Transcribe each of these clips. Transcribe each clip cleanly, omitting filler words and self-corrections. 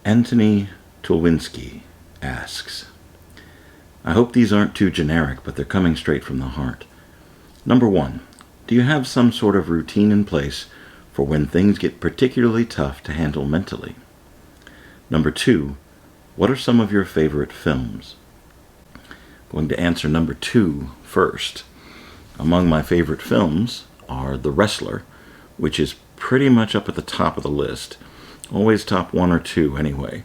Antoni Tolwinski asks, I hope these aren't too generic, but they're coming straight from the heart. Number 1, do you have some sort of routine in place for when things get particularly tough to handle mentally? Number 2, what are some of your favorite films? Going to answer number 2 first. Among my favorite films are The Wrestler, which is pretty much up at the top of the list. Always top 1 or 2 anyway.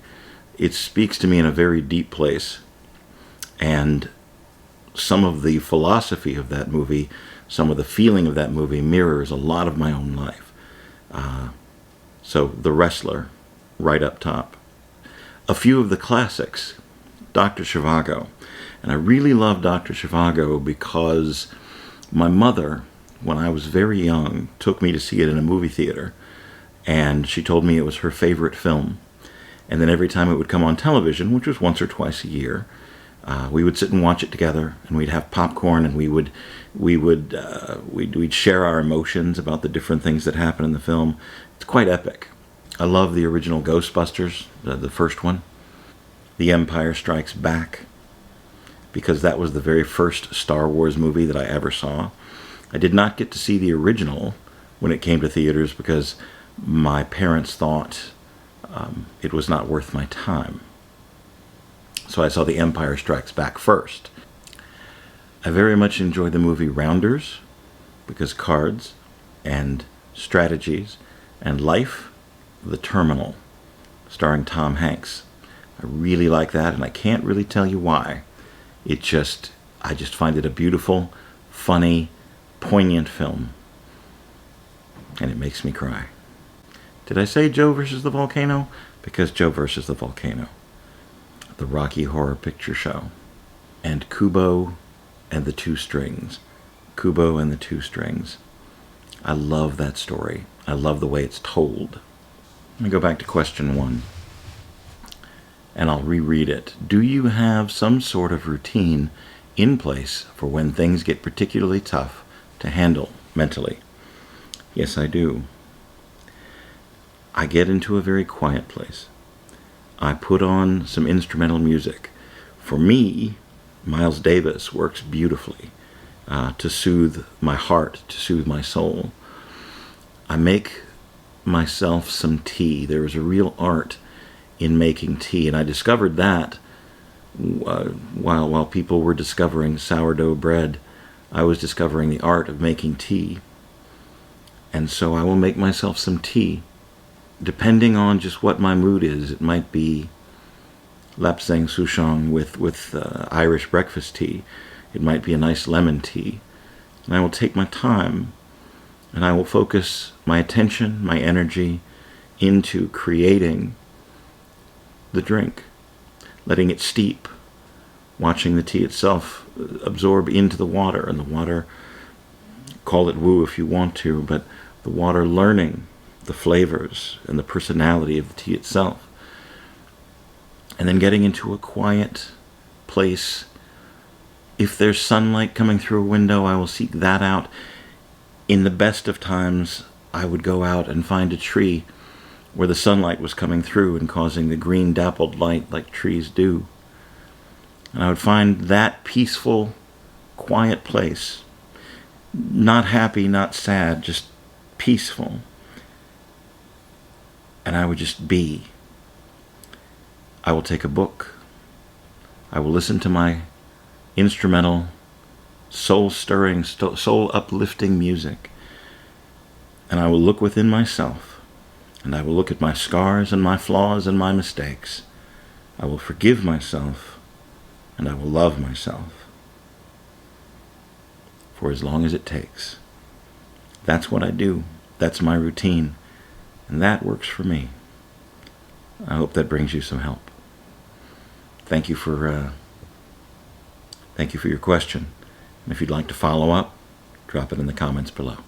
It speaks to me in a very deep place. And some of the philosophy of that movie, some of the feeling of that movie mirrors a lot of my own life. So The Wrestler, right up top. A few of the classics, Dr. Zhivago. And I really love Dr. Zhivago because my mother, when I was very young, took me to see it in a movie theater. And she told me it was her favorite film. And then every time it would come on television, which was once or twice a year, we would sit and watch it together, and we'd have popcorn, and we'd share our emotions about the different things that happen in the film. It's quite epic. I love the original Ghostbusters, the first one, The Empire Strikes Back, because that was the very first Star Wars movie that I ever saw. I did not get to see the original when it came to theaters because my parents thought it was not worth my time. So I saw The Empire Strikes Back first. I very much enjoy the movie Rounders because cards and strategies and life, The Terminal, starring Tom Hanks. I really like that, and I can't really tell you why. I just find it a beautiful, funny, poignant film. And it makes me cry. Did I say Joe versus the Volcano? Because Joe versus the Volcano. The Rocky Horror Picture Show. And Kubo and the Two Strings. Kubo and the Two Strings. I love that story. I love the way it's told. Let me go back to question 1. And I'll reread it. Do you have some sort of routine in place for when things get particularly tough to handle mentally? Yes, I do. I get into a very quiet place. I put on some instrumental music. For me, Miles Davis works beautifully to soothe my heart, to soothe my soul. I make myself some tea. There is a real art in making tea, and I discovered that while people were discovering sourdough bread, I was discovering the art of making tea. And so I will make myself some tea. Depending on just what my mood is, it might be lapsang souchong with Irish breakfast tea. It might be a nice lemon tea. And I will take my time, and I will focus my attention, my energy, into creating the drink, letting it steep, watching the tea itself absorb into the water, and the water, call it woo if you want to, but the water learning the flavors and the personality of the tea itself. And then getting into a quiet place. If there's sunlight coming through a window, I will seek that out. In the best of times, I would go out and find a tree where the sunlight was coming through and causing the green dappled light like trees do. And I would find that peaceful, quiet place. Not happy, not sad, just peaceful. And I would just be. I will take a book. I will listen to my instrumental, soul-stirring, soul-uplifting music. And I will look within myself. And I will look at my scars and my flaws and my mistakes. I will forgive myself. And I will love myself. For as long as it takes. That's what I do. That's my routine. And that works for me. I hope that brings you some help. Thank you for your question. And if you'd like to follow up, drop it in the comments below.